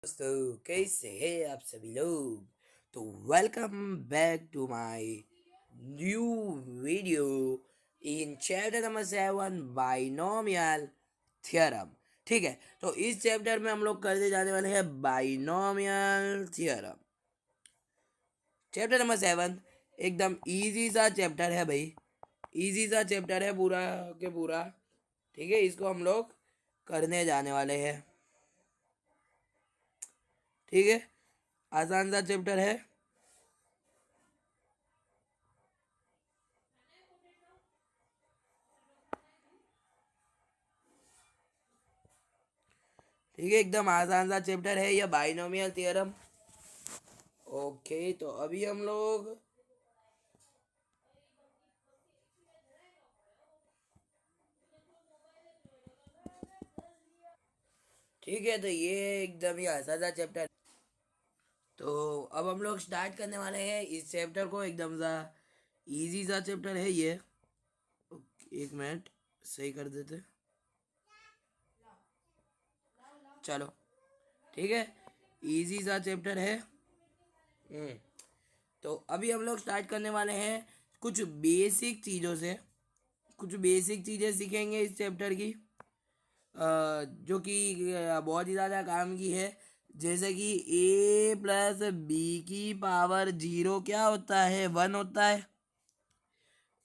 दोस्तों कैसे हैं आप सभी लोग। तो welcome back to my new video in chapter number 7 binomial theorem. ठीक है, तो इस चैप्टर में हम लोग करने जाने वाले हैं बाइनोमियल थ्योरम। चैप्टर नंबर 7 एकदम इजी सा चैप्टर है भाई, इजी सा चैप्टर है पूरा के पूरा। ठीक है, इसको हम लोग करने जाने वाले हैं। ठीक है, आसान सा चैप्टर है। ठीक है, एकदम आसान सा चैप्टर है यह बाइनोमियल थ्योरम। ओके, तो अभी हम लोग ठीक है, तो ये एकदम ही आसान सा चैप्टर। तो अब हम लोग स्टार्ट करने वाले हैं इस चैप्टर को। एकदम सा इजी सा चैप्टर है ये। एक मिनट, सही कर देते। चलो, ठीक है, इजी सा चैप्टर है। हम्म, तो अभी हम लोग स्टार्ट करने वाले हैं कुछ बेसिक चीज़ों से। कुछ बेसिक चीज़ें सीखेंगे इस चैप्टर की, जो कि बहुत ही ज़्यादा काम की है। जैसे कि ए प्लस बी की पावर 0 क्या होता है? 1 होता है।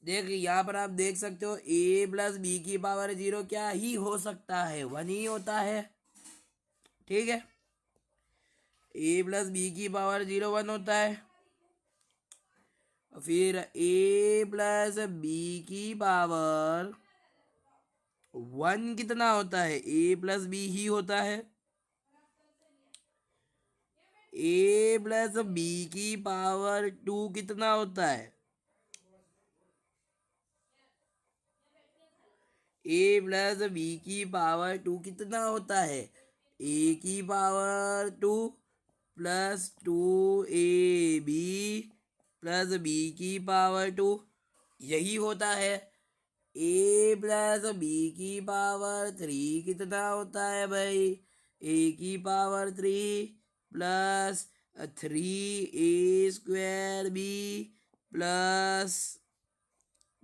देख, यहाँ पर आप देख सकते हो ए प्लस बी की पावर 0 क्या ही हो सकता है? 1 ही होता है। ठीक है, ए प्लस बी की पावर 0 1 होता है। फिर ए प्लस बी की पावर 1 कितना होता है? ए प्लस बी ही होता है। ए प्लस बी की पावर 2 कितना होता है? ए प्लस बी की पावर 2 कितना होता है? ए की power 2 plus 2ab plus B की पावर 2, यही होता है। ए प्लस बी की पावर 3 कितना होता है भाई? ए की power 3 plus 3a² b plus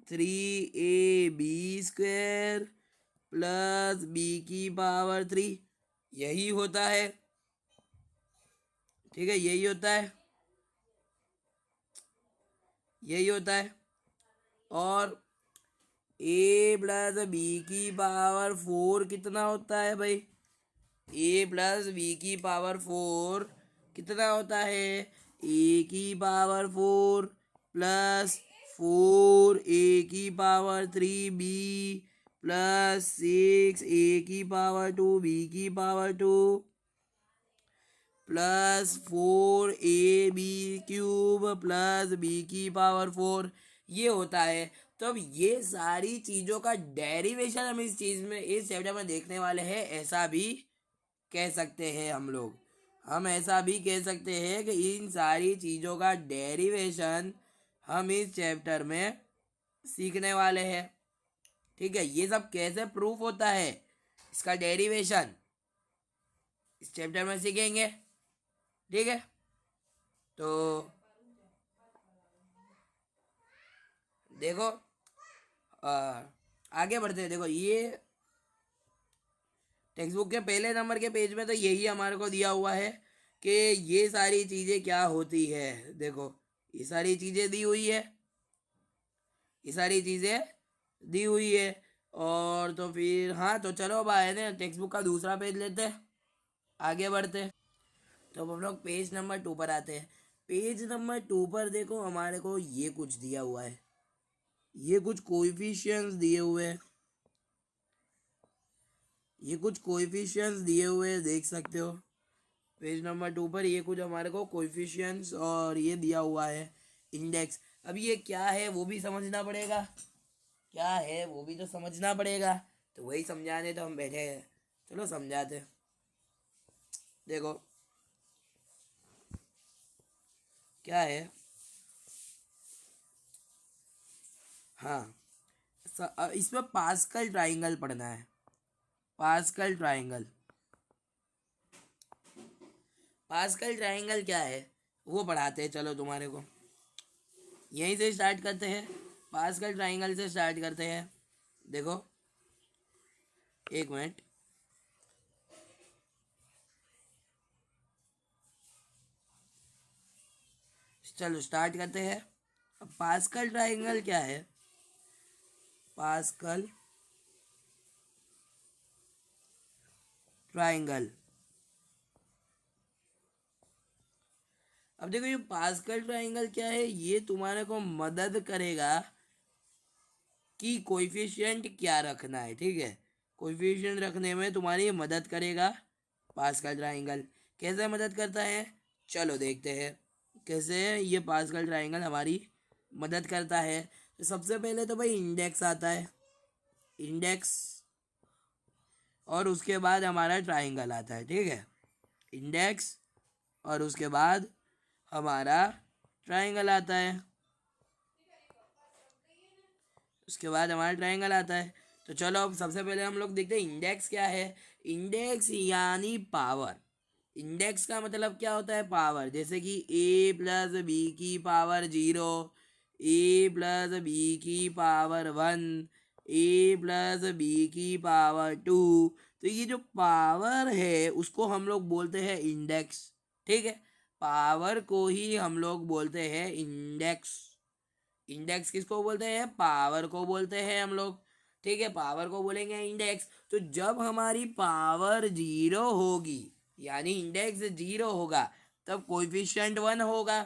3ab² plus B की पावर 3, यही होता है। ठीक है, यही होता है, यही होता है। और ए प्लस बी की पावर 4 कितना होता है भाई? ए प्लस बी की पावर 4 कितना होता है? ए की पावर 4 प्लस 4a की पावर 3b प्लस 6a की पावर 2b की power 2 plus 4ab³ plus B की पावर 4, ये होता है। तो अब ये सारी चीज़ों का डेरिवेशन हम इस चीज़ में, इस चैप्टर में देखने वाले हैं। ऐसा भी कह सकते हैं हम लोग, हम ऐसा भी कह सकते हैं कि इन सारी चीज़ों का डेरिवेशन हम इस चैप्टर में सीखने वाले हैं। ठीक है, ये सब कैसे प्रूफ होता है, इसका डेरिवेशन इस चैप्टर में सीखेंगे। ठीक है, तो देखो, आगे बढ़ते हैं। देखो, ये टेक्स्ट बुक के पहले नंबर के पेज में तो यही हमारे को दिया हुआ है कि ये सारी चीज़ें क्या होती है। देखो, ये सारी चीज़ें दी हुई है, ये सारी चीज़ें दी हुई है। और तो फिर हाँ, तो चलो अब आए ना टेक्स्ट बुक का दूसरा पेज लेते हैं, आगे बढ़ते हैं। तो अब हम लोग पेज नंबर 2 पर आते हैं। पेज नंबर 2 पर देखो, हमारे को ये कुछ दिया हुआ है, ये कुछ कोएफिशिएंट्स दिए हुए हैं, ये कुछ कोएफिशिएंट्स दिए हुए हैं, देख सकते हो। पेज नंबर 2 पर ये कुछ हमारे को कोएफिशिएंट्स और ये दिया हुआ है इंडेक्स। अब ये क्या है वो भी समझना पड़ेगा, क्या है वो भी तो समझना पड़ेगा। तो वही समझाने तो हम बैठे हैं, चलो समझाते हैं। देखो क्या है। हाँ, इसमें पास्कल ट्राइंगल पढ़ना है, पास्कल ट्राइंगल। पास्कल ट्राइंगल क्या है वो पढ़ाते हैं, चलो तुम्हारे को। यहीं से स्टार्ट करते हैं, पास्कल ट्राइंगल से स्टार्ट करते हैं। देखो, एक मिनट। चलो स्टार्ट करते हैं। अब पास्कल ट्राइंगल क्या है? पास्कल ट्राइंगल, अब देखो ये पास्कल ट्राइंगल क्या है, ये तुम्हारे को मदद करेगा कि कोएफिशिएंट क्या रखना है। ठीक है, कोएफिशिएंट रखने में तुम्हारी मदद करेगा पास्कल ट्राइंगल। कैसे मदद करता है, चलो देखते हैं कैसे ये पास्कल ट्राइंगल हमारी मदद करता है। तो सबसे पहले तो भाई इंडेक्स आता है, इंडेक्स, और उसके बाद हमारा ट्राइंगल आता है। ठीक है, इंडेक्स और उसके बाद हमारा ट्राइंगल आता है, उसके बाद हमारा ट्राइंगल आता है। तो चलो अब सबसे पहले हम लोग देखते हैं इंडेक्स क्या है। इंडेक्स यानी पावर। इंडेक्स का मतलब क्या होता है, पावर। जैसे कि ए प्लस बी की पावर 0, ए प्लस बी की पावर 1, ए प्लस बी की पावर 2। तो ये जो पावर है उसको हम लोग बोलते हैं इंडेक्स। ठीक है, पावर को ही हम लोग बोलते हैं इंडेक्स। इंडेक्स किसको बोलते हैं, पावर को बोलते हैं हम लोग। ठीक है, पावर को बोलेंगे इंडेक्स। तो जब हमारी पावर 0 होगी, यानी इंडेक्स 0 होगा, तब कोएफिशिएंट 1 होगा।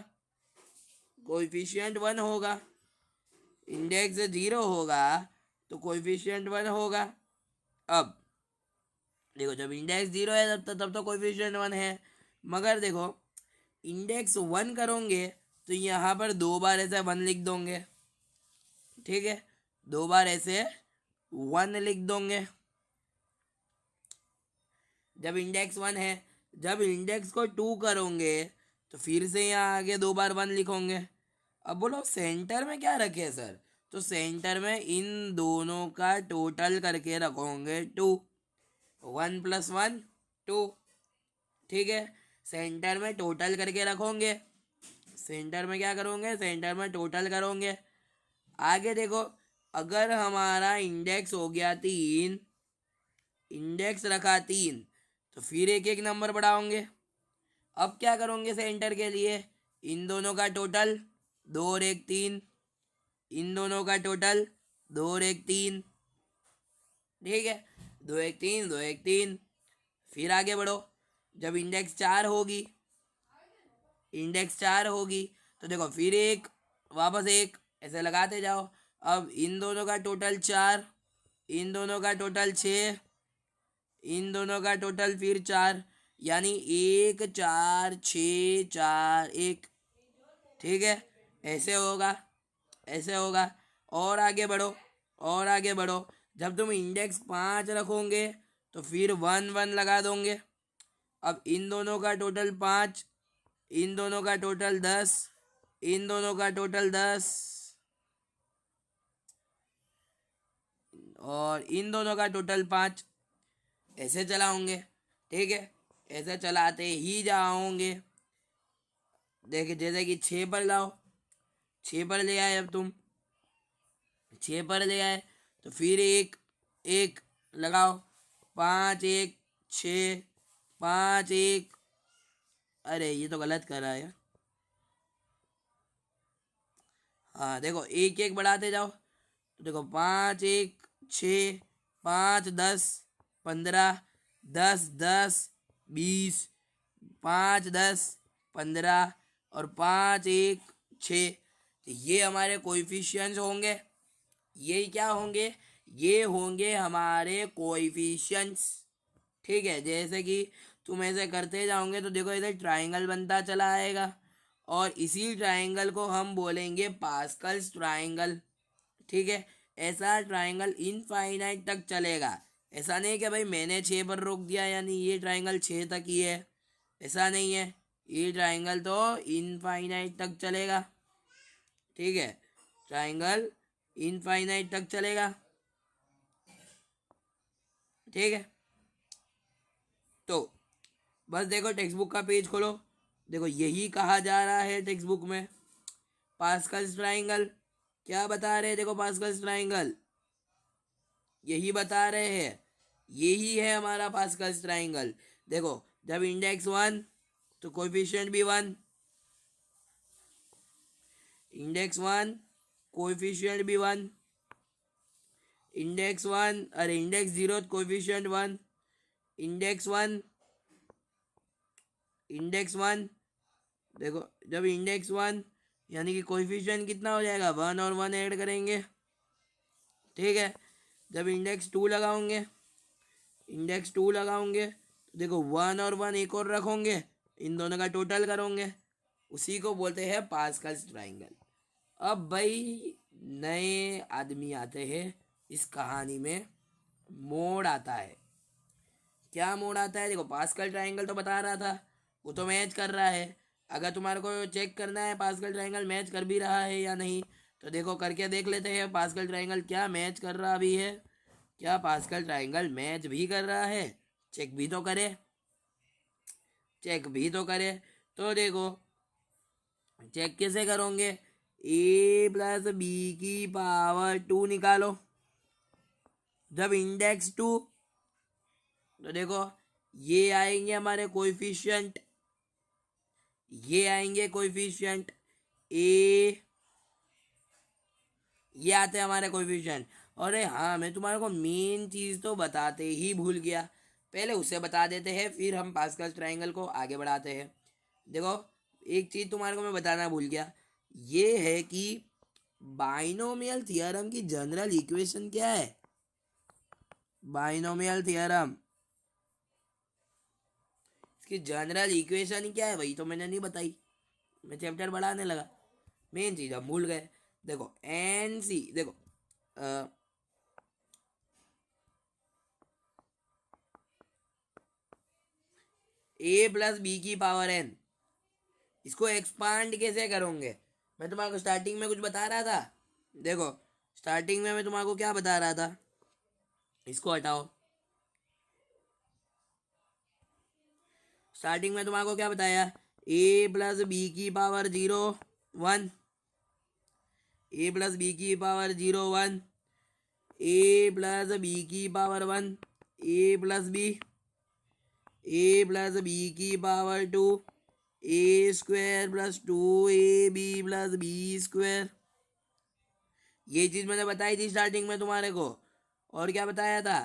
कोएफिशिएंट 1 होगा, इंडेक्स 0 होगा तो कोएफिशिएंट 1 होगा। अब देखो, जब इंडेक्स 0 है तब तो कोएफिशिएंट 1 है। मगर देखो, इंडेक्स 1 करोगे तो यहाँ पर 2 बार ऐसे 1 लिख दोगे। ठीक है, 2 बार ऐसे 1 लिख दोगे जब इंडेक्स 1 है। जब इंडेक्स को 2 करोगे तो फिर से यहाँ आगे 2 बार 1 लिखोगे। अब बोलो सेंटर में क्या रखे सर, तो सेंटर में इन दोनों का टोटल करके रखोगे 2, 1 + 1 2। ठीक है, सेंटर में टोटल करके रखोगे। सेंटर में क्या करोगे, सेंटर में टोटल करोगे। आगे देखो, अगर हमारा इंडेक्स हो गया 3, इंडेक्स रखा 3, तो फिर एक एक नंबर बढ़ाओगे। अब क्या करोगे सेंटर के लिए, इन दोनों का टोटल 2 और 1 3, इन दोनों का टोटल 2 और 1 3। ठीक है, 2 1 3 2 1 3। फिर आगे बढ़ो, जब इंडेक्स 4 होगी, इंडेक्स 4 होगी तो देखो फिर एक, वापस एक, ऐसे लगाते जाओ। अब इन दोनों का टोटल 4, इन दोनों का टोटल 6, इन दोनों का टोटल फिर 4, यानी 1 4 6 4 1। ठीक है, ऐसे होगा, ऐसे होगा। और आगे बढ़ो, और आगे बढ़ो, जब तुम इंडेक्स 5 रखोगे तो फिर 1 1 लगा दोगे। अब इन दोनों का टोटल 5, इन दोनों का टोटल 10, इन दोनों का टोटल 10, और इन दोनों का टोटल 5। ऐसे चलाओगे। ठीक है, ऐसे चलाते ही जाओगे। देखिए, जैसे कि 6 पर लाओ, 6 पर ले आए। अब तुम 6 पर ले आए तो फिर एक एक लगाओ, 5 1 6, 5 1, अरे ये तो गलत कर रहा है यार। हाँ देखो, एक एक बढ़ाते जाओ तो देखो 5 1 6, 5 10 15, 10 10 20, 5 10 15, और 5 1 6। तो ये हमारे कोएफिशिएंट्स होंगे। ये क्या होंगे, ये होंगे हमारे कोएफिशिएंट्स। ठीक है, जैसे कि तुम ऐसे करते जाओगे तो देखो इधर ट्राइंगल बनता चला आएगा, और इसी ट्राइंगल को हम बोलेंगे पास्कल्स ट्राइंगल। ठीक है, ऐसा ट्राइंगल इनफाइनाइट तक चलेगा। ऐसा नहीं कि भाई मैंने 6 पर रोक दिया यानी ये ट्राइंगल 6 तक ही है, ऐसा नहीं है। ये ट्राइंगल तो इनफाइनाइट तक चलेगा। ठीक है, ट्राइंगल इनफाइनाइट तक चलेगा। ठीक है, तो बस देखो टेक्स्ट बुक का पेज खोलो, देखो यही कहा जा रहा है टेक्स्ट बुक में, पास्कल्स ट्राइंगल। क्या बता रहे हैं, देखो पास्कल्स ट्राइंगल यही बता रहे हैं, यही है हमारा पास्कल्स ट्राइंगल। देखो जब इंडेक्स 1 तो कोएफिशिएंट भी 1, इंडेक्स 1 कोएफिशिएंट भी 1, इंडेक्स 1 अरे इंडेक्स 0 कोएफिशिएंट 1, इंडेक्स 1, इंडेक्स 1 देखो जब इंडेक्स 1 यानी कि कोएफिशिएंट कितना हो जाएगा, 1 और 1 ऐड करेंगे, ठीक है। जब इंडेक्स 2 लगाओगे, इंडेक्स 2 लगाओगे तो देखो 1 और 1 एक और रखोगे, इन दोनों का टोटल करोगे, उसी को बोलते हैं पास्कल्स ट्राइंगल। अब भाई नए आदमी आते हैं इस कहानी में, मोड़ आता है। क्या मोड़ आता है, देखो पास्कल ट्राइंगल तो बता रहा था, वो तो मैच कर रहा है। अगर तुम्हारे को चेक करना है पास्कल ट्राइंगल मैच कर भी रहा है या नहीं, तो देखो करके देख लेते हैं पास्कल ट्राइंगल क्या मैच कर रहा भी है, क्या पास्कल ट्राइंगल मैच भी कर रहा है, चेक भी तो करे, चेक भी तो करे। तो देखो चेक कैसे करोगे, ए प्लस बी की पावर 2 निकालो, जब इंडेक्स 2 तो देखो ये आएंगे हमारे कोएफिशिएंट, ये आएंगे कोएफिशिएंट ए, ये आते हैं हमारे कोएफिशिएंट। अरे हाँ मैं तुम्हारे को मेन चीज़ तो बताते ही भूल गया, पहले उसे बता देते हैं फिर हम पास्कल ट्राइंगल को आगे बढ़ाते हैं। देखो एक चीज़ तुम्हारे को मैं बताना भूल गया, ये है कि बाइनोमियल थ्योरम की जनरल इक्वेशन क्या है, बाइनोमियल थ्योरम इसकी जनरल इक्वेशन क्या है, वही तो मैंने नहीं बताई, मैं चैप्टर बढ़ाने लगा, मेन चीज़ हम भूल गए। देखो एन सी, देखो ए प्लस बी की पावर एन, इसको एक्सपांड कैसे करोगे, मैं तुम्हारे को स्टार्टिंग में कुछ बता रहा था। देखो स्टार्टिंग में मैं तुम्हारे को क्या बता रहा था, इसको हटाओ, स्टार्टिंग में तुम्हारे को क्या बताया, ए प्लस बी की पावर 0 1, ए प्लस बी की पावर 0 1, ए प्लस बी की power 1, A plus B, A plus B की power 2, A square plus 2ab plus B square, ये चीज़ मैंने बताई थी स्टार्टिंग में तुम्हारे को। और क्या बताया था,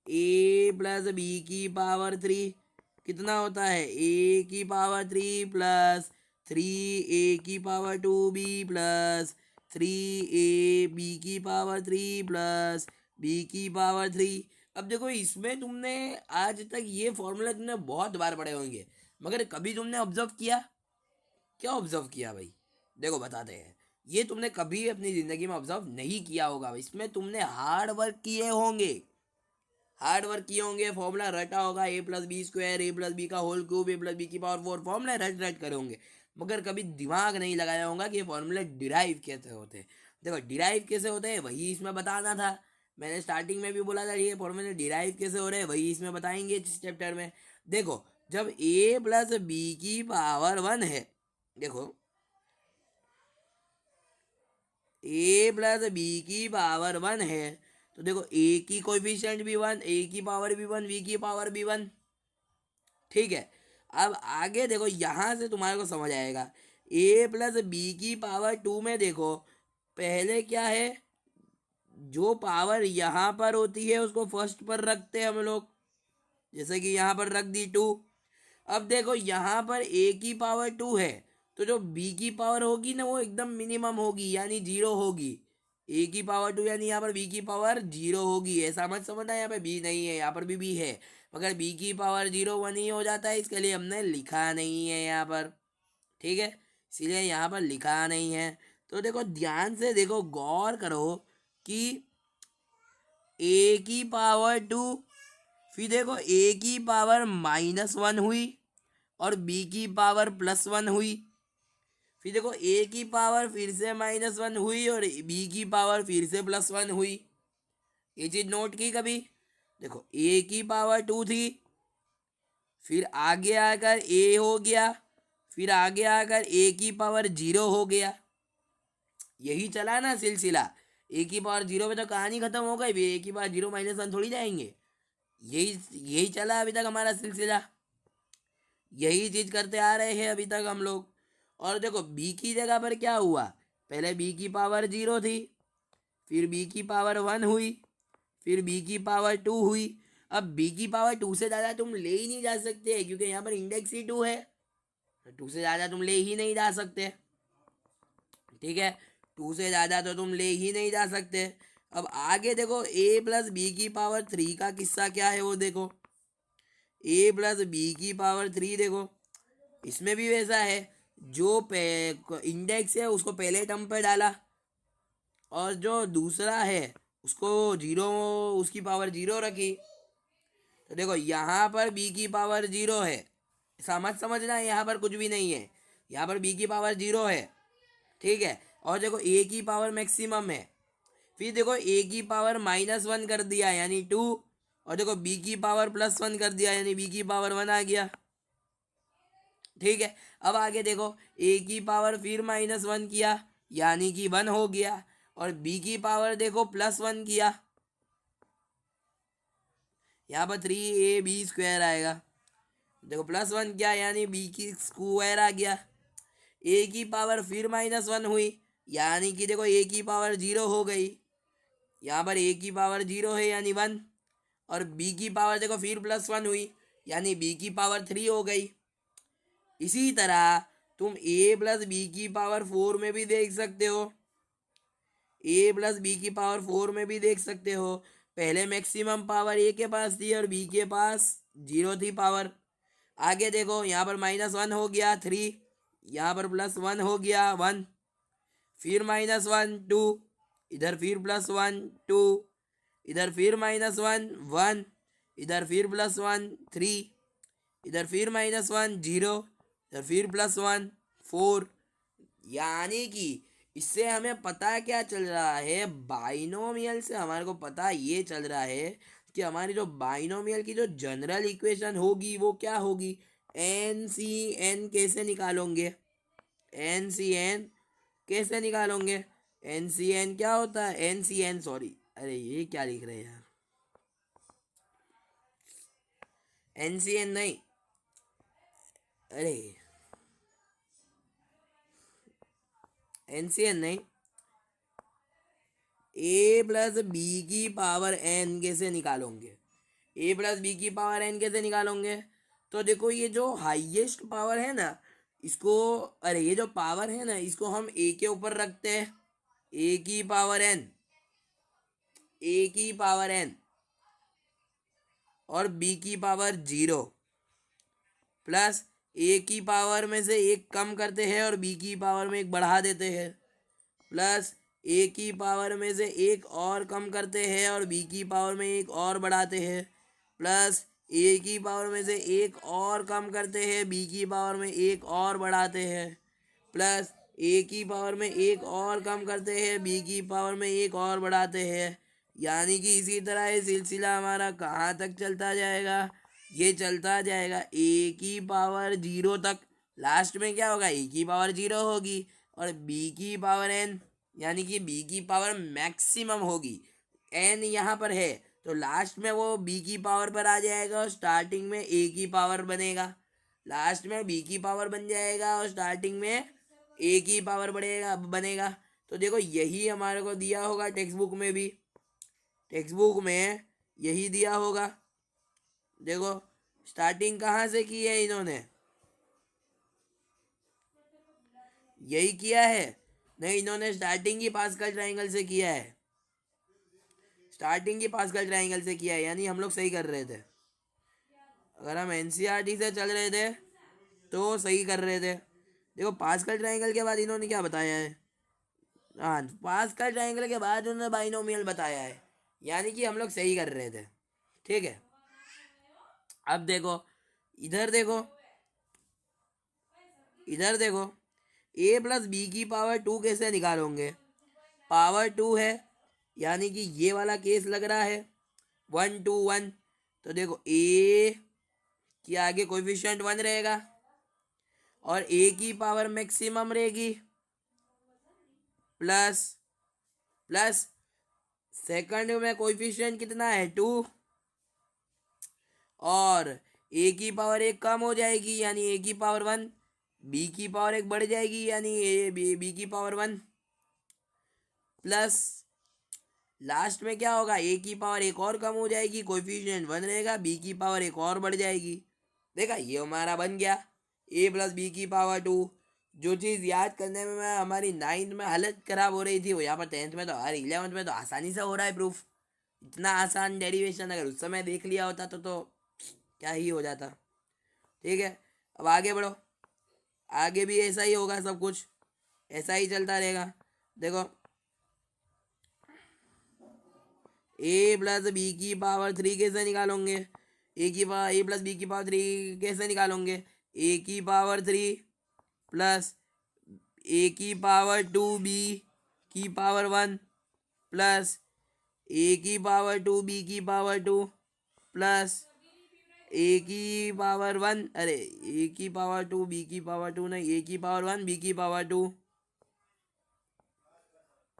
ए प्लस बी की पावर 3 कितना होता है, ए की पावर 3 प्लस 3 ए की power 2b plus 3 a b की पावर 3 प्लस बी की पावर 3। अब देखो इसमें तुमने आज तक ये फॉर्मूला तुमने बहुत बार पढ़े होंगे, मगर कभी तुमने ऑब्जर्व किया, क्या ऑब्जर्व किया भाई, देखो बताते हैं, ये तुमने कभी अपनी ज़िंदगी में ऑब्जर्व नहीं किया होगा, इसमें तुमने हार्ड वर्क किए होंगे, हार्ड वर्क किए होंगे, फॉर्मूला रटा होगा, ए plus B square A plus B का होल क्यूब ए प्लस बी की पावर 4, फॉर्मूला रट रट करे होंगे, मगर कभी दिमाग नहीं लगाया होगा कि ये फॉर्मूले डिराइव कैसे होते हैं। देखो डिराइव कैसे होते हैं वही इसमें बताना था, मैंने स्टार्टिंग में भी बोला था ये फॉर्मूले डिराइव कैसे हो रहे हैं वही इसमें बताएंगे इस चैप्टर में। देखो जब ए प्लस बी की पावर 1 है, देखो ए प्लस बी की पावर 1 है, तो देखो ए की कोएफिशिएंट भी 1, ए की पावर भी 1, बी की पावर भी 1, ठीक है। अब आगे देखो यहाँ से तुम्हारे को समझ आएगा, ए प्लस बी की पावर 2 में देखो पहले क्या है, जो पावर यहाँ पर होती है उसको फर्स्ट पर रखते हैं हम लोग, जैसे कि यहाँ पर रख दी 2। अब देखो यहाँ पर ए की पावर 2 है, तो जो बी की पावर होगी ना वो एकदम मिनिमम होगी यानी 0 होगी, ए की पावर 2 यानी यहाँ पर बी की पावर 0 होगी, ऐसा मत समझना यहाँ पे बी नहीं है, यहाँ पर भी बी है, मगर बी की पावर 0 1 ही हो जाता है, इसके लिए हमने लिखा नहीं है यहाँ पर, ठीक है, इसीलिए यहाँ पर लिखा नहीं है। तो देखो ध्यान से देखो गौर करो कि ए की पावर 2, फिर देखो ए की पावर -1 हुई और बी की पावर +1 हुई, फिर देखो ए की पावर फिर से -1 हुई और बी की पावर फिर से +1 हुई, ये चीज़ नोट की कभी। देखो ए की पावर 2 थी, फिर आगे आकर ए हो गया, फिर आगे आकर ए की पावर 0 हो गया। यही चला ना सिलसिला। ए की पावर 0 पे तो कहानी खत्म हो गई, ए की पावर 0 माइनस 1 थोड़ी जाएंगे। यही यही चला अभी तक हमारा सिलसिला, यही चीज करते आ रहे हैं अभी तक हम लोग। और देखो बी की जगह पर क्या हुआ, पहले बी की पावर 0 थी, फिर बी की पावर 1 हुई, फिर बी की पावर 2 हुई। अब बी की पावर 2 से ज़्यादा तुम ले ही नहीं जा सकते, क्योंकि यहाँ पर इंडेक्स ही 2 है, तो 2 से ज़्यादा तुम ले ही नहीं जा सकते। ठीक है, 2 से ज़्यादा तो तुम ले ही नहीं जा सकते। अब आगे देखो ए प्लस बी की पावर 3 का किस्सा क्या है वो देखो। ए प्लस बी की पावर 3 देखो, इसमें भी वैसा है, जो इंडेक्स है उसको पहले टर्म पर डाला, और जो दूसरा है उसको 0, उसकी पावर 0 रखी। तो देखो यहाँ पर बी की पावर 0 है, समझना यहाँ पर कुछ भी नहीं है, यहाँ पर बी की पावर 0 है। ठीक है, और देखो ए की पावर मैक्सिमम है, फिर देखो ए की पावर -1 कर दिया यानी 2, और देखो बी की पावर +1 कर दिया यानी बी की पावर 1 आ गया। ठीक है, अब आगे देखो ए की पावर फिर -1 किया यानी कि 1 हो गया, और बी की पावर देखो +1 किया, यहाँ पर 3ab² आएगा। देखो +1 क्या यानी बी की स्क्वायर आ गया। ए की पावर फिर -1 हुई यानी कि देखो ए की पावर 0 हो गई, यहाँ पर ए की पावर 0 है यानी 1, और बी की पावर देखो फिर +1 हुई यानी बी की पावर 3 हो गई। इसी तरह तुम ए प्लस बी की पावर 4 में भी देख सकते हो, ए प्लस बी की पावर 4 में भी देख सकते हो। पहले मैक्सिमम पावर ए के पास थी और बी के पास 0 थी पावर। आगे देखो यहाँ पर -1 हो गया 3, यहाँ पर +1 हो गया 1, फिर -1 2, इधर फिर +1 2, इधर फिर -1 1, इधर फिर +1 3, इधर फिर -1 0, इधर फिर +1 4। यानी कि इससे हमें पता क्या चल रहा है, बाइनोमियल से हमारे को पता ये चल रहा है कि हमारी जो बाइनोमियल की जो जनरल इक्वेशन होगी वो क्या होगी, एन सी एन कैसे निकालोगे, एन सी एन कैसे निकालोगे। एन सी एन क्या होता है, एन सी एन सॉरी, अरे ये क्या लिख रहे हैं यार, एन सी एन नहीं, अरे एन सी एन नहीं, ए प्लस बी की पावर एन कैसे निकालोगे, ए प्लस बी की पावर एन कैसे निकालोगे। तो देखो ये जो हाईएस्ट पावर है ना इसको, अरे ये जो पावर है ना इसको हम ए के ऊपर रखते हैं, ए की पावर एन, ए की पावर एन, और बी की पावर 0, प्लस ए की पावर में से एक कम करते हैं और बी की पावर में एक बढ़ा देते हैं, प्लस ए की पावर में से एक और कम करते हैं और बी की पावर में एक और बढ़ाते हैं, प्लस ए की पावर में से एक और कम करते हैं, बी की पावर में एक और बढ़ाते हैं, प्लस ए की पावर में एक और कम करते हैं, बी की पावर में एक और बढ़ाते हैं। यानी कि इसी तरह ये सिलसिला हमारा कहाँ तक चलता जाएगा, ये चलता जाएगा ए की पावर 0 तक। लास्ट में क्या होगा, ए की पावर 0 होगी और बी की पावर एन, यानी कि बी की पावर मैक्सिमम होगी, एन यहाँ पर है तो लास्ट में वो बी की पावर पर आ जाएगा और स्टार्टिंग में ए की पावर बनेगा, लास्ट में बी की पावर बन जाएगा और स्टार्टिंग में ए की पावर बनेगा। तो देखो यही हमारे को दिया होगा टेक्स्ट बुक में भी, टेक्स्ट बुक में यही दिया होगा। देखो स्टार्टिंग कहाँ से की है इन्होंने, यही किया है, नहीं इन्होंने स्टार्टिंग ही पास्कल ट्रायंगल से किया है, स्टार्टिंग ही पास्कल ट्रायंगल से किया है, यानी हम लोग सही कर रहे थे। अगर हम एनसीईआरटी से चल रहे थे तो सही कर रहे थे। देखो पास्कल ट्रायंगल के बाद इन्होंने क्या बताया है, हाँ पास्कल ट्रायंगल के बाद उन्होंने बाइनोमियल बताया है, यानी कि हम लोग सही कर रहे थे। ठीक है, अब देखो इधर देखो, इधर देखो ए प्लस बी की पावर 2 कैसे निकालोगे, पावर 2 है यानी कि ये वाला केस लग रहा है 1 2 1। तो देखो ए कि आगे कोएफिशिएंट 1 रहेगा और ए की पावर मैक्सिमम रहेगी प्लस प्लस सेकंड में कोएफिशिएंट कितना है 2 और ए की पावर एक कम हो जाएगी यानी ए की पावर 1, बी की पावर एक बढ़ जाएगी यानी बी की पावर 1 प्लस लास्ट में क्या होगा ए की पावर एक और कम हो जाएगी कोएफिशिएंट 1 रहेगा बी की पावर एक और बढ़ जाएगी। देखा ये हमारा बन गया ए प्लस बी की पावर 2। जो चीज़ याद करने में हमारी 9th में हालत ख़राब हो रही थी वो यहाँ पर 10th में तो और 11th में तो आसानी से हो रहा है प्रूफ। इतना आसान डेरिवेशन अगर उस समय देख लिया होता तो क्या ही हो जाता। ठीक है, अब आगे बढ़ो, आगे भी ऐसा ही होगा, सब कुछ ऐसा ही चलता रहेगा। देखो ए प्लस बी की पावर 3 कैसे निकालोगे, ए प्लस बी की पावर 3 कैसे निकालोगे, ए की पावर 3 प्लस ए की पावर 2 बी की पावर 1 प्लस ए की पावर 2 बी की पावर 2 प्लस ए की पावर 1 अरे ए की पावर 2 बी की पावर 2 नहीं, ए की पावर 1 बी की पावर 2,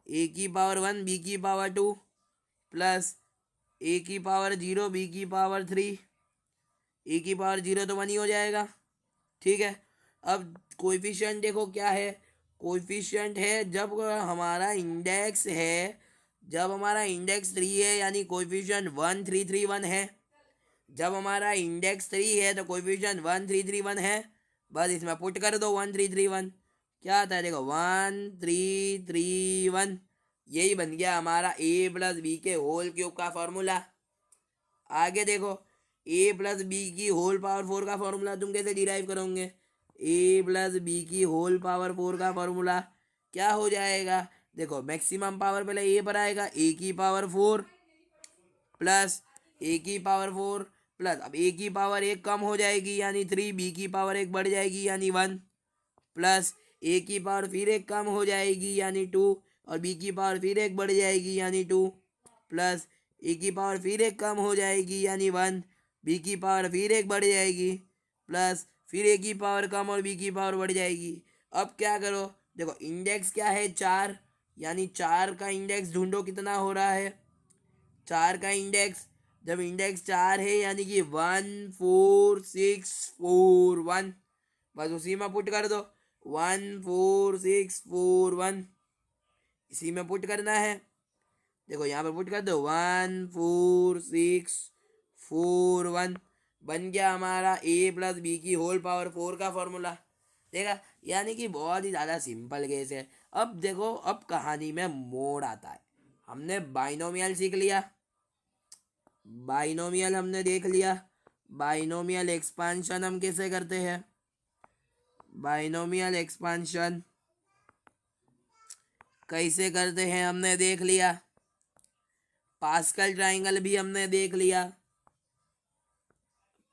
ए की पावर 1 बी की पावर 2 प्लस ए की पावर 0 बी की पावर 3, ए की पावर 0 तो 1 ही हो जाएगा। ठीक है, अब कोएफिशिएंट देखो क्या है, कोएफिशिएंट है जब हमारा इंडेक्स है, जब हमारा इंडेक्स 3 है यानी कोएफिशिएंट 1 3 3 1 है। जब हमारा इंडेक्स 3 है तो कोएफिशिएंट 1 3 3 1 है। बस इसमें पुट कर दो 1 3 3 1, क्या आता है देखो 1 3 3 1, यही बन गया हमारा ए प्लस बी के होल क्यूब का फॉर्मूला। आगे देखो ए प्लस बी की होल पावर 4 का फॉर्मूला तुम कैसे डिराइव करोगे, ए प्लस बी की होल पावर 4 का फॉर्मूला क्या हो जाएगा, देखो मैक्सिमम पावर पहले ए पर आएगा, ए की पावर 4 प्लस ए की पावर 4 प्लस अब ए की पावर एक कम हो जाएगी यानी 3, बी की पावर एक बढ़ जाएगी यानी 1 प्लस ए की पावर फिर एक कम हो जाएगी यानी 2 और बी की पावर फिर एक बढ़ जाएगी यानी 2 प्लस ए की पावर फिर एक कम हो जाएगी यानी 1, बी की पावर फिर एक बढ़ जाएगी प्लस फिर ए की पावर कम और बी की पावर बढ़ जाएगी। अब क्या करो, देखो इंडेक्स क्या है 4 यानी 4 का इंडेक्स ढूंढो कितना हो रहा है, 4 का इंडेक्स, जब इंडेक्स 4 है यानी कि 1 4 6 4 1, बस उसी में पुट कर दो 1 4 6 4 1, इसी में पुट करना है। देखो यहाँ पर पुट कर दो 1 4 6 4 1, बन गया हमारा ए प्लस बी की होल पावर 4 का फॉर्मूला। देखा, यानी कि बहुत ही ज़्यादा सिंपल केस है। अब देखो अब कहानी में मोड़ आता है। हमने बाइनोमियल सीख लिया, बाइनोमियल हमने देख लिया, बाइनोमियल एक्सपांशन हम कैसे करते हैं, बाइनोमियल एक्सपांशन कैसे करते हैं हमने देख लिया, पास्कल ट्राइंगल भी हमने देख लिया,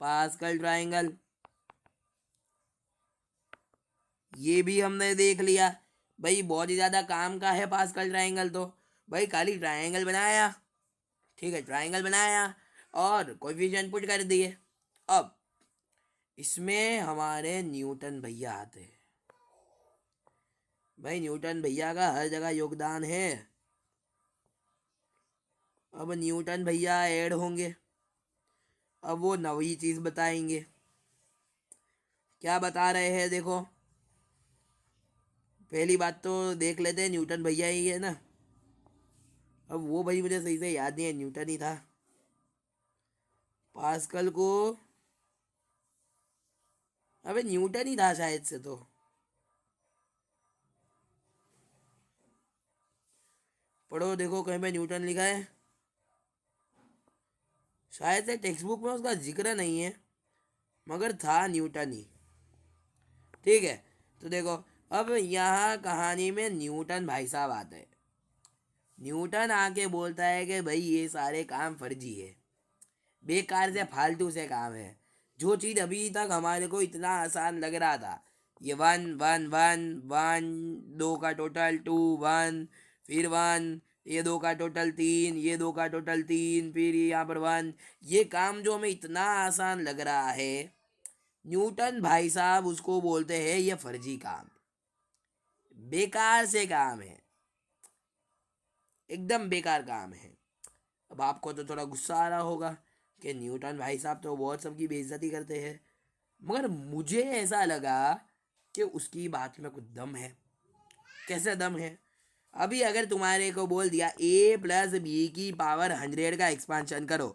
पास्कल ट्राइंगल ये भी हमने देख लिया। भाई बहुत ही ज़्यादा काम का है पास्कल ट्राइंगल, तो भाई खाली ट्राइंगल बनाया, ठीक है ट्राइंगल बनाया और कोएफिशिएंट पुट कर दिए। अब इसमें हमारे न्यूटन भैया आते हैं। भाई न्यूटन भैया का हर जगह योगदान है। अब न्यूटन भैया ऐड होंगे, अब वो नई चीज़ बताएंगे। क्या बता रहे हैं देखो, पहली बात तो देख लेते हैं, न्यूटन भैया ही है ना। अब वो भाई मुझे सही से याद नहीं है, न्यूटन ही था। पास्कल को अबे न्यूटन ही था शायद से, तो पढ़ो देखो कहीं पे न्यूटन लिखा है, शायद से टेक्स्ट बुक में उसका जिक्र नहीं है मगर था न्यूटन ही। ठीक है, तो देखो अब यहाँ कहानी में न्यूटन भाई साहब आते हैं। न्यूटन आके बोलता है कि भाई ये सारे काम फर्जी है, बेकार से फालतू से काम है। जो चीज़ अभी तक हमारे को इतना आसान लग रहा था, ये 1 1 1 1 2 का टोटल 2 1 फिर 1, ये 2 का टोटल 3, ये 2 का टोटल 3 फिर यहाँ पर 1, ये काम जो हमें इतना आसान लग रहा है न्यूटन भाई साहब उसको बोलते हैं ये फर्जी काम, बेकार से काम है, एकदम बेकार काम है। अब आपको तो थोड़ा गुस्सा आ रहा होगा कि न्यूटन भाई साहब तो बहुत सबकी बेइज्जती करते हैं, मगर मुझे ऐसा लगा कि उसकी बात में कुछ दम है। कैसे दम है? अभी अगर तुम्हारे को बोल दिया a प्लस बी की पावर 100 का एक्सपांशन करो,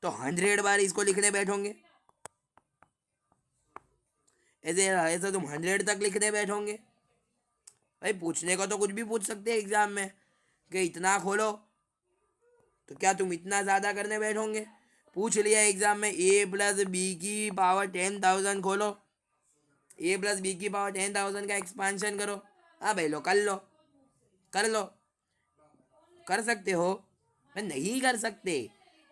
तो 100 बार इसको लिखने बैठोगे? ऐसे ऐसे तुम 100 तक लिखने बैठोगे? भाई पूछने को तो कुछ भी पूछ सकते हैं एग्जाम में कि इतना खोलो, तो क्या तुम इतना ज़्यादा करने बैठोगे? पूछ लिया एग्जाम में a प्लस बी की पावर 10,000 खोलो, a प्लस बी की पावर 10,000 का एक्सपांशन करो। हाँ भाई लो, कर लो, कर लो, कर सकते हो? मैं नहीं कर सकते।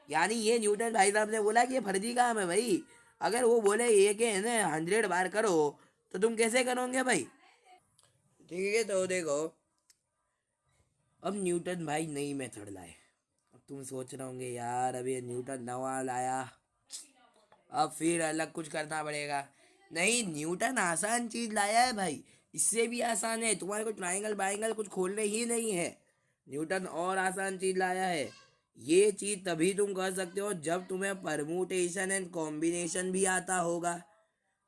यानी ये न्यूटन भाई साहब ने बोला कि ये फर्जी काम है भाई। अगर वो बोले ये के है ना 100 बार करो, तो तुम कैसे करोगे भाई? ठीक है, तो देखो, अब न्यूटन भाई नई मेथड लाए। अब तुम सोच रहे होंगे यार अब ये न्यूटन नवा लाया, अब फिर अलग कुछ करना पड़ेगा। नहीं, न्यूटन आसान चीज लाया है भाई, इससे भी आसान है। तुम्हारे को ट्राइंगल बाइंगल कुछ खोलने ही नहीं है, न्यूटन और आसान चीज लाया है। ये चीज तभी तुम कर सकते हो जब तुम्हें परमुटेशन एंड कॉम्बिनेशन भी आता होगा।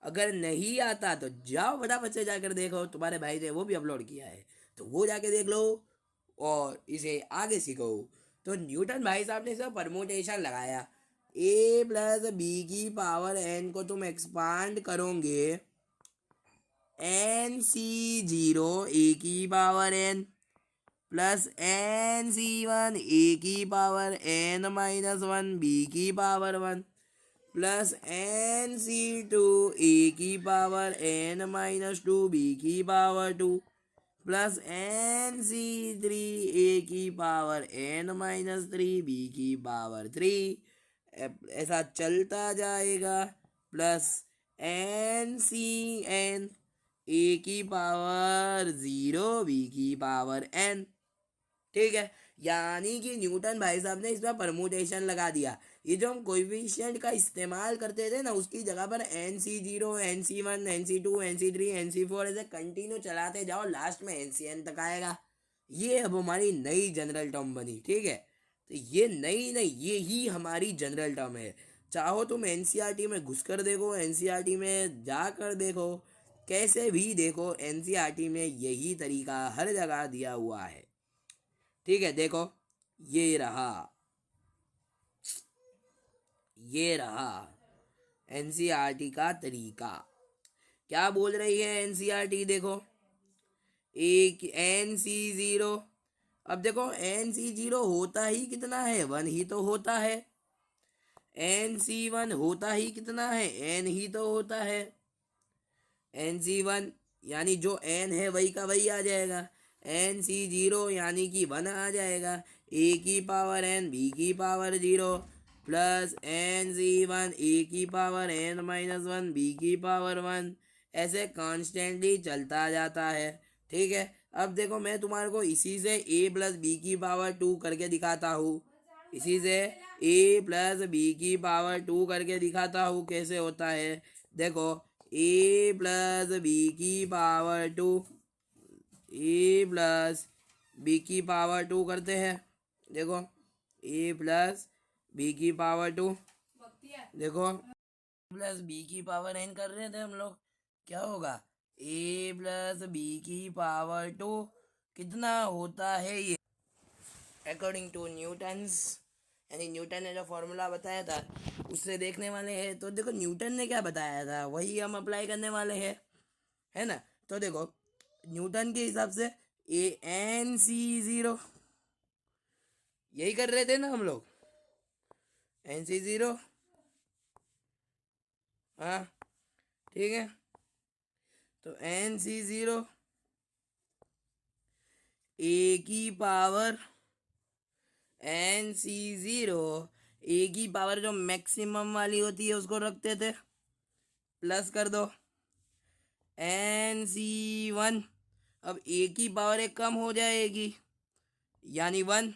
अगर नहीं आता तो जाओ फटाफट से जाकर देखो, तुम्हारे भाई ने वो भी अपलोड किया है, तो वो जाके देख लो और इसे आगे सीखो। तो न्यूटन भाई साहब ने सिर्फ परमुटेशन लगाया, a प्लस बी की पावर n को तुम एक्सपांड करोगे, एन सी जीरो ए की power n plus N C one ए की power n minus one B की power one plus N C two ए की power n minus two B की power two plus N C three ए की power n minus three B की power three, ऐसा चलता जाएगा। Plus N C N A की power 0 B की power n। ठीक है, यानी कि न्यूटन भाई साहब ने इसमें परमुटेशन लगा दिया। ये जो हम कोएफिशिएंट का इस्तेमाल करते थे ना, उसकी जगह पर NC0 NC1 NC2 NC3 NC4 ऐसे कंटिन्यू चलाते जाओ, लास्ट में NCn तक आएगा। ये अब हमारी नई जनरल टर्म बनी। ठीक है, तो ये नई नहीं, ये ही हमारी जनरल टर्म है। चाहो तुम एनसीईआरटी में घुस कर देखो, एनसीईआरटी में जाकर देखो, कैसे भी देखो, एनसीईआरटी में यही तरीका हर जगह दिया हुआ है। ठीक है, देखो, ये रहा, ये रहा एनसीईआरटी का तरीका। क्या बोल रही है एनसीईआरटी? देखो, एक NC0, अब देखो NC0 होता ही कितना है, 1 ही तो होता है। NC1 होता ही कितना है, n ही तो होता है। NC1 यानी जो n है वही का वही आ जाएगा। NC0 यानी कि 1 आ जाएगा। a की पावर n b की पावर 0 प्लस NC1 a की power n minus one b की पावर 1, ऐसे कॉन्स्टेंटली चलता जाता है। ठीक है, अब देखो मैं तुम्हारे को इसी से a प्लस बी की पावर 2 करके दिखाता हूँ, इसी से a प्लस बी की पावर 2 करके दिखाता हूँ कैसे होता है। देखो, a प्लस बी की पावर 2, ए प्लस बी की पावर 2 करते हैं। देखो, a प्लस बी की पावर 2, देखो प्लस बी की पावर n कर रहे थे हम लोग, क्या होगा, a प्लस बी की पावर 2 कितना होता है ये, अकॉर्डिंग टू न्यूटन्स, यानी न्यूटन ने जो फॉर्मूला बताया था उससे देखने वाले हैं। तो देखो न्यूटन ने क्या बताया था वही हम अप्लाई करने वाले हैं, है ना। तो देखो न्यूटन के हिसाब से NC0, यही कर रहे थे ना हम लोग, NC0, हाँ ठीक है। तो NC0 ए की पावर NC0 ए की पावर जो मैक्सिमम वाली होती है उसको रखते थे, प्लस कर दो NC1, अब ए की पावर एक कम हो जाएगी यानी 1,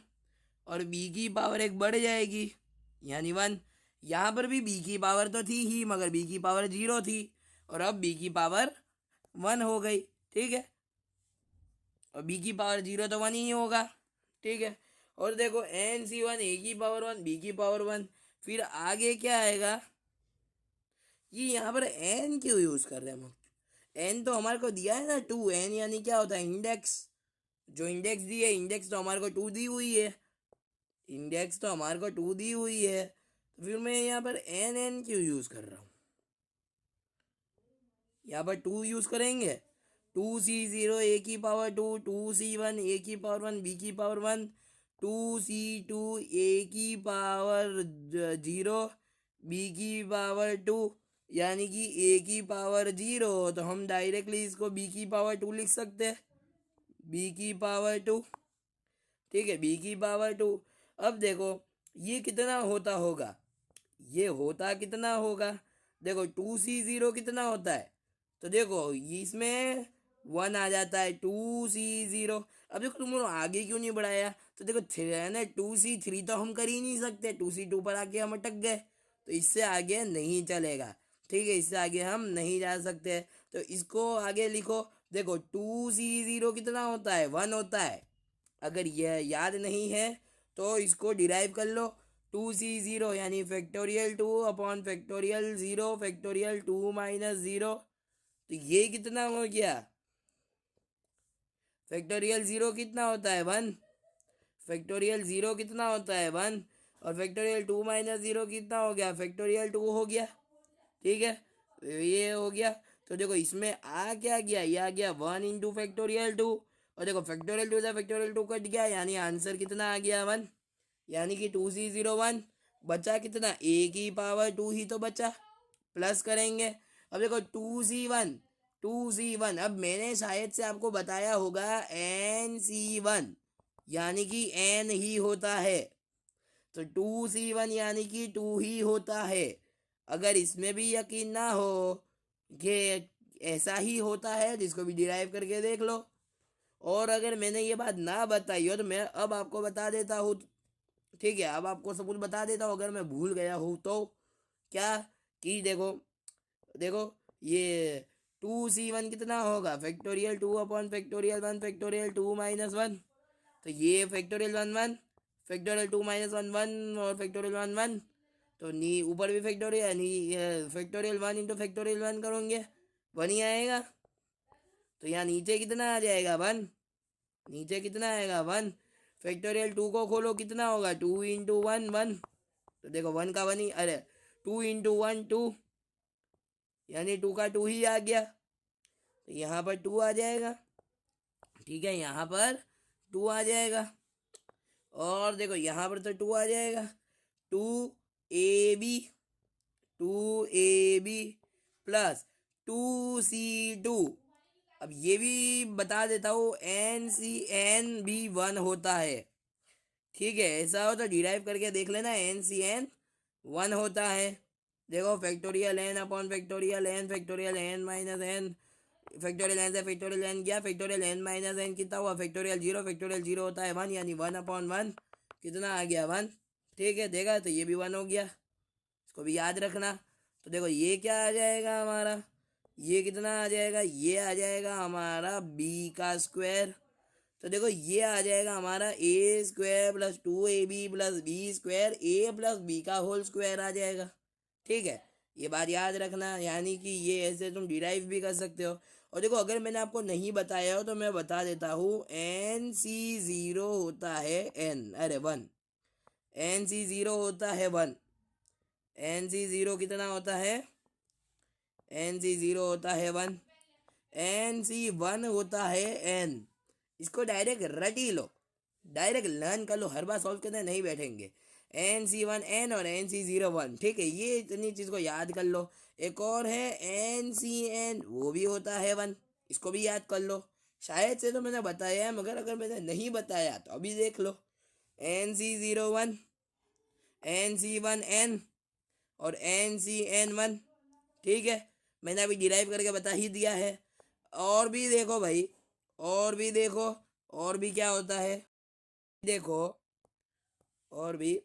और बी की पावर एक बढ़ जाएगी यानी 1। यहाँ पर भी बी की पावर तो थी ही मगर बी की पावर 0 थी, और अब बी की पावर 1 हो गई। ठीक है, और बी की पावर 0 तो 1 ही होगा। ठीक है, और देखो NC1 ए की पावर 1 बी की पावर 1, फिर आगे क्या आएगा, ये यहाँ पर एन क्यों यूज कर रहे हैं हम? एन तो हमारे को दिया है ना 2, एन यानी क्या होता है, इंडेक्स। जो इंडेक्स दी है, इंडेक्स तो हमारे को 2 दी हुई है, इंडेक्स तो हमारे को 2 दी हुई है, तो फिर मैं यहाँ पर एन एन क्यों यूज कर रहा हूँ? यहाँ पर 2 यूज करेंगे, 2C0 ए की पावर 2, 2C1 ए की पावर 1 बी की पावर 1, 2C2 ए की पावर 0 बी की पावर 2, यानी कि ए की पावर 0, तो हम डायरेक्टली इसको बी की पावर 2 लिख सकते हैं, बी की पावर 2। ठीक है, बी की पावर 2। अब देखो ये कितना होता होगा, ये होता कितना होगा, देखो 2C0 कितना होता है, तो देखो इसमें 1 आ जाता है 2C0। अब देखो तुम लोग आगे क्यों नहीं बढ़ाया, तो देखो है ना 2C3 तो हम कर ही नहीं सकते, 2C2 पर आके हम अटक गए, तो इससे आगे नहीं चलेगा। ठीक है, इससे आगे हम नहीं जा सकते, तो इसको आगे लिखो। देखो 2C0 कितना होता है, 1 होता है। अगर यह याद नहीं है तो इसको डिराइव कर लो, 2C0 यानी factorial 2 upon factorial 0 factorial 2 minus 0, तो ये कितना हो गया, फैक्टोरियल 0 कितना होता है 1, फैक्टोरियल 0 कितना होता है 1, और फैक्टोरियल 2 माइनस 0 कितना हो गया, फैक्टोरियल 2 हो गया। ठीक है, ये हो गया। तो देखो इसमें आ क्या गया, ये आ गया 1 इंटू फैक्टोरियल 2, और देखो फैक्टोरियल 2 से फैक्टोरियल 2 कट गया, यानी आंसर कितना आ गया 1, यानी कि 2C01 बचा कितना, ए की पावर 2 ही तो बचा, प्लस करेंगे। अब देखो 2C1, 2C1, अब मैंने शायद से आपको बताया होगा NC1 यानी कि एन ही होता है, तो 2C1 यानी कि 2 ही होता है। अगर इसमें भी यकीन ना हो कि ऐसा ही होता है, जिसको भी डिराइव करके देख लो, और अगर मैंने ये बात ना बताई हो तो मैं अब आपको बता देता हूँ। ठीक है, अब आपको सब कुछ बता देता हूँ, अगर मैं भूल गया हूँ तो। क्या, कि देखो, देखो ये 2C1 कितना होगा, factorial 2 upon factorial 1 factorial 2 minus 1, तो ये फैक्टोरियल 1 1 फैक्टोरियल 2 माइनस 1 1 और फैक्टोरियल 1 1, तो नी ऊपर भी फैक्टोरियल नी फैक्टोरियल 1 इंटू फैक्टोरियल 1 करोगे 1 ही आएगा, तो यहाँ नीचे कितना आ जाएगा 1, नीचे कितना आएगा 1, फैक्टोरियल 2 को खोलो कितना होगा 2 इंटू 1 1, तो देखो 1 का 1 ही, अरे 2 इंटू 1 2, यानी 2 का 2 ही आ गया, तो यहाँ पर 2 आ जाएगा। ठीक है, यहाँ पर 2 आ जाएगा, और देखो यहाँ पर तो 2 आ जाएगा, 2AB, 2AB प्लस 2C2। अब ये भी बता देता हूँ, NCN भी 1 होता है। ठीक है, ऐसा हो तो डिराइव करके देख लेना, NCN 1 होता है। देखो factorial n upon factorial n factorial n minus n, factorial n से फैक्टोरियल n गया, फैक्टोरियल n माइनस n कितना हुआ, फैक्टोरियल 0 होता है 1, यानी 1 अपॉन 1 कितना आ गया 1। ठीक है, देखा, तो ये भी 1 हो गया, इसको भी याद रखना। तो देखो ये क्या आ जाएगा हमारा, ये कितना आ जाएगा, ये आ जाएगा हमारा b का स्क्वायर, तो देखो ये आ जाएगा हमारा A square plus 2AB plus B square, A plus B का होल स्क्वायर आ जाएगा। ठीक है, ये बात याद रखना, यानी कि ये ऐसे तुम डिराइव भी कर सकते हो। और देखो अगर मैंने आपको नहीं बताया हो तो मैं बता देता हूँ, NC0 होता है अरे 1, NC0 होता है 1, NC0 कितना होता है, NC0 होता है 1, NC1 होता है n, इसको डायरेक्ट रट ही लो, डायरेक्ट लर्न कर लो, हर बार सॉल्व करने नहीं बैठेंगे। NC1 n और NC0 1, ठीक है, ये इतनी चीज़ को याद कर लो। एक और है NCN, वो भी होता है 1, इसको भी याद कर लो। शायद से तो मैंने बताया है, मगर अगर मैंने नहीं बताया तो अभी देख लो, NC01 NC1n और NCN1। ठीक है, मैंने अभी डिराइव करके बता ही दिया है। और भी देखो भाई, और भी देखो, और भी क्या होता है देखो, और भी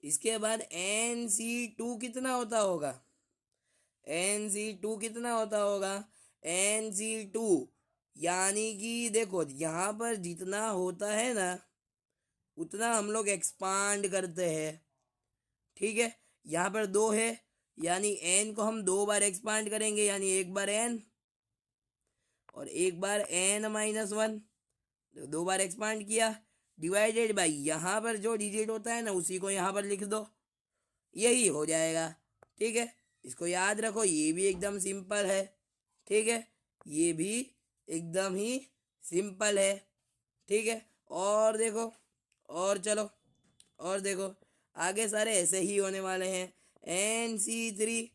इसके बाद NC2 कितना होता होगा, NC2 कितना होता होगा? NC2 यानी कि देखो यहाँ पर जितना होता है ना उतना हम लोग एक्सपांड करते हैं। ठीक है, यहाँ पर 2 है यानी n को हम 2 बार एक्सपांड करेंगे, यानी एक बार n और एक बार n-1, 2 बार एक्सपांड किया, डिवाइडेड बाई यहाँ पर जो डिजिट होता है ना उसी को यहाँ पर लिख दो, यही हो जाएगा। ठीक है, इसको याद रखो, ये भी एकदम सिंपल है। ठीक है, ये भी एकदम ही सिंपल है। ठीक है, और देखो, और चलो, और देखो आगे सारे ऐसे ही होने वाले हैं। NC3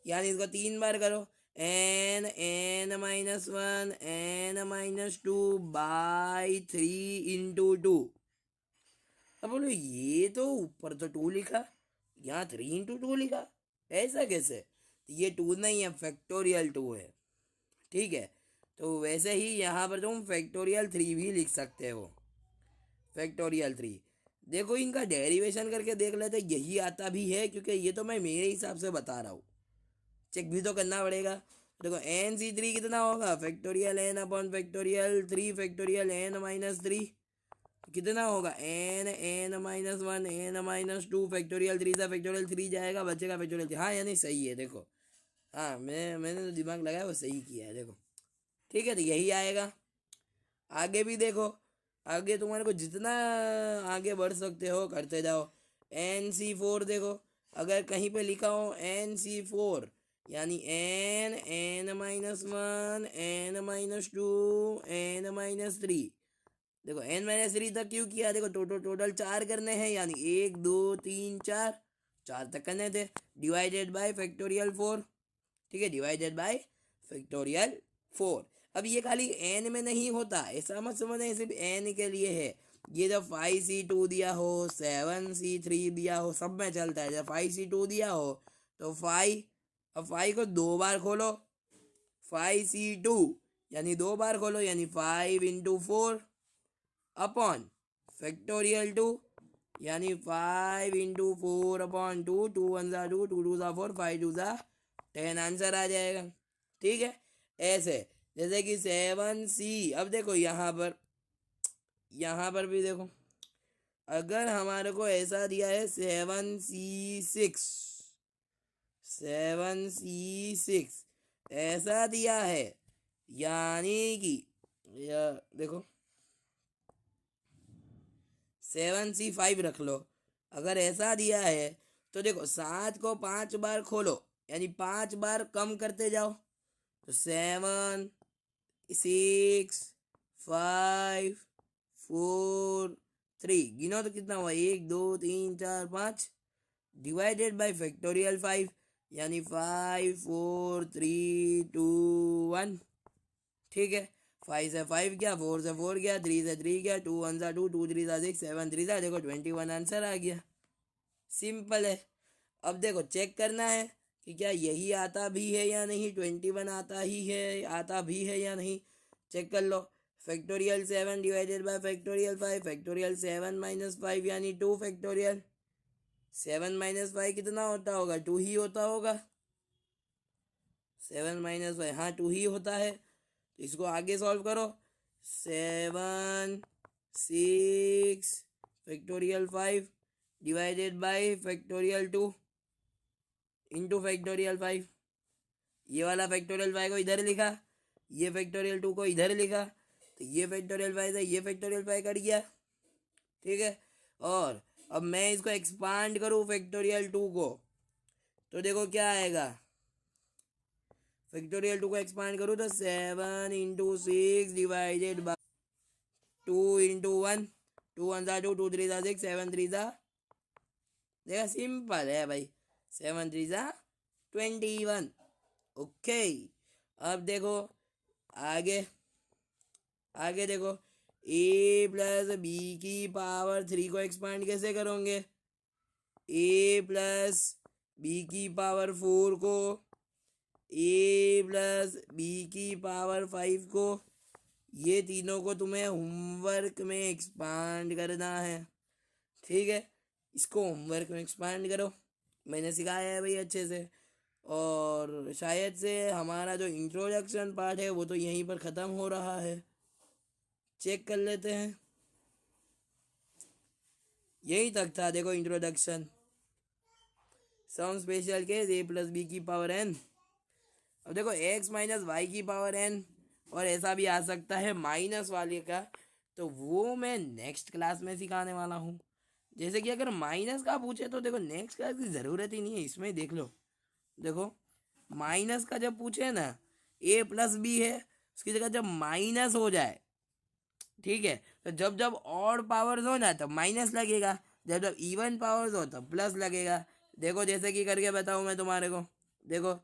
यानी इसको 3 बार करो, n-1 n-2 बाई 3 × 2। अब बोलो ये तो ऊपर तो 2 लिखा, यहाँ 3 × 2 लिखा, ऐसा कैसे? तो ये 2 नहीं है, फैक्टोरियल 2 है। ठीक है, तो वैसे ही यहाँ पर तुम फैक्टोरियल 3 भी लिख सकते हो, फैक्टोरियल 3। देखो इनका डेरिवेशन करके देख लेते, यही आता भी है, क्योंकि ये तो मैं मेरे हिसाब से बता रहा हूँ, चेक भी तो करना पड़ेगा। देखो NC3 कितना होगा? फैक्टोरियल n/फैक्टोरियल 3 फैक्टोरियल n-3 कितना होगा? n-1 n-2 फैक्टोरियल 3 से फैक्टोरियल 3 जाएगा, बचेगा फैक्टोरियल 3। हाँ यानी सही है, देखो हाँ मैंने तो दिमाग लगाया, वो सही किया है, देखो। ठीक है, तो यही आएगा। आगे भी देखो, आगे तुम्हारे को जितना आगे बढ़ सकते हो करते जाओ। NC4 देखो, अगर कहीं पे लिखा हो NC4 यानी n-1 n-2 n-3। देखो n-3 तक क्यों किया? देखो टोटल 4 करने हैं, यानी 1 2 3 4, 4 तक करने थे, डिवाइडेड बाय फैक्टोरियल 4। ठीक है, डिवाइडेड बाय फैक्टोरियल 4। अब ये खाली n में नहीं होता, ऐसा मत समझना सिर्फ n के लिए है। ये जब 5C2 दिया हो, 7C3 दिया हो, सब में चलता है। जब 5C2 दिया हो तो 5, अब 5 को 2 बार खोलो, 5C2 यानी 2 बार खोलो, यानी 5 × 4 अपॉन फैक्टोरियल 2 यानी 5 × 4/2, 2 1 2, 2 2 4, 5 2 10 आंसर आ जाएगा। ठीक है, ऐसे जैसे कि 7C। अब देखो यहाँ पर भी देखो, अगर हमारे को ऐसा दिया है 7C6 ऐसा दिया है, यानी कि देखो 7C5 रख लो। अगर ऐसा दिया है तो देखो 7 को 5 बार खोलो, यानी 5 बार कम करते जाओ, तो 7 6 5 4 3, गिनो तो कितना हुआ? 1 2 3 4 5, डिवाइडेड बाय फैक्टोरियल 5 यानी 5 4 3 2 1। ठीक है, 5 से 5 गया, 4 से 4 गया, 3 से 3 गया, 2 1 2, 2 3 6, 7 3 देखो 21 आंसर आ गया। सिंपल है। अब देखो चेक करना है कि क्या यही आता भी है या नहीं, 21 आता भी है या नहीं, चेक कर लो। Factorial 7 divided by factorial 5, factorial 7 - 5 यानी 2 फैक्टोरियल 7 - 5 कितना होता होगा? 2 ही होता होगा। 7 - 5 हाँ 2 ही होता है, तो इसको आगे सॉल्व करो। 7 6 factorial 5 divided by factorial 2 into factorial 5। ये वाला फैक्टोरियल 5 को इधर लिखा, ये फैक्टोरियल 2 को इधर लिखा, तो ये फैक्टोरियल 5 से ये फैक्टोरियल 5 कट गया। ठीक है, और अब मैं इसको एक्सपांड करूँ फैक्टोरियल 2 को, तो देखो क्या आएगा। फैक्टोरियल 2 को एक्सपांड करूँ तो 7 × 6 डिवाइडेड बाय 2 × 1, 2 1 2, 2 3 6, 7 3 देखा, सिंपल है भाई। 7 3 21। ओके, अब देखो आगे, आगे देखो a + b की पावर 3 को एक्सपांड कैसे करोगे? a + b की पावर 4 को, a + b की पावर 5 को, ये तीनों को तुम्हें होमवर्क में एक्सपांड करना है। ठीक है, इसको होमवर्क में एक्सपांड करो, मैंने सिखाया है भाई अच्छे से। और शायद से हमारा जो इंट्रोडक्शन पार्ट है वो तो यहीं पर ख़त्म हो रहा है। चेक कर लेते हैं। यही तक था, देखो इंट्रोडक्शन। सम स्पेशल केस ए प्लस बी की पावर एन। अब देखो एक्स माइनस वाई की पावर एन, और ऐसा भी आ सकता है माइनस वाले का, तो वो मैं नेक्स्ट क्लास में सिखाने वाला हूँ। जैसे कि अगर माइनस का पूछे तो देखो नेक्स्ट क्लास की ज़रूरत ही नहीं है, इसमें देख लो। देखो माइनस का जब पूछे ना, ए प्लस बी है, उसकी जगह जब माइनस हो जाए, ठीक है, तो जब जब ऑड पावर्स हो ना तब माइनस लगेगा, जब जब इवन पावर्स हो तब प्लस लगेगा। देखो जैसे कि करके बताऊँ मैं तुम्हारे को। देखो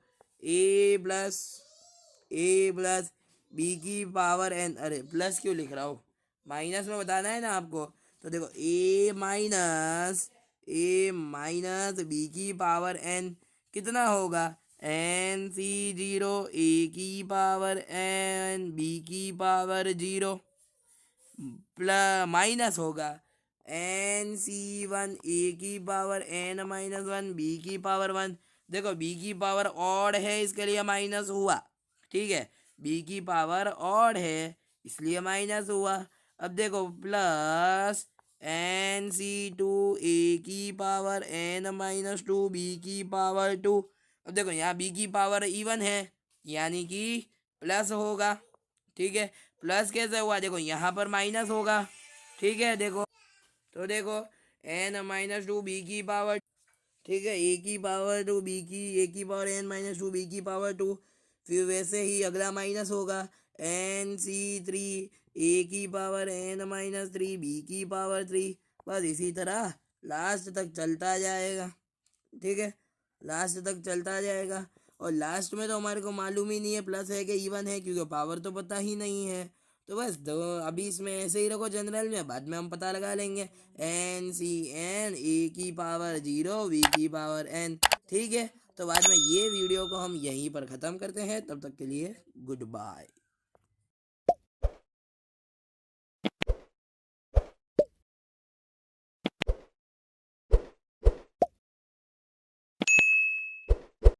प्लस ए प्लस बी की पावर एन, अरे प्लस क्यों लिख रहा हूँ, माइनस में बताना है ना आपको। तो देखो ए माइनस बी की पावर एन कितना होगा, एन सी जीरो, ए की पावर एन बी की पावर जीरो, प्लस माइनस होगा एन सी वन, ए की power n minus one B की पावर वन। देखो बी की पावर ऑड है इसके लिए माइनस हुआ, ठीक है, बी की पावर ऑड है इसलिए माइनस हुआ। अब देखो प्लस एन सी टू, ए की power n minus two B की पावर टू। अब देखो यहाँ बी की पावर इवन है यानी कि प्लस होगा, ठीक है। प्लस कैसे हुआ, देखो यहाँ पर माइनस होगा, ठीक है। देखो तो देखो एन माइनस टू बी की पावर, ठीक है, ए की पावर टू बी की, ए की power n minus two B की पावर टू। फिर वैसे ही अगला माइनस होगा एन सी थ्री, ए की power n minus three B की पावर थ्री। बस इसी तरह लास्ट तक चलता जाएगा, ठीक है, लास्ट तक चलता जाएगा। और लास्ट में तो हमारे को मालूम ही नहीं है प्लस है कि इवन है, क्योंकि पावर तो पता ही नहीं है। तो बस दो अभी इसमें ऐसे ही रखो जनरल में, बाद में हम पता लगा लेंगे। एन सी एन, ए की पावर जीरो, वी की पावर एन, ठीक है। तो बाद में ये वीडियो को हम यहीं पर ख़त्म करते हैं, तब तक के लिए गुड बाय।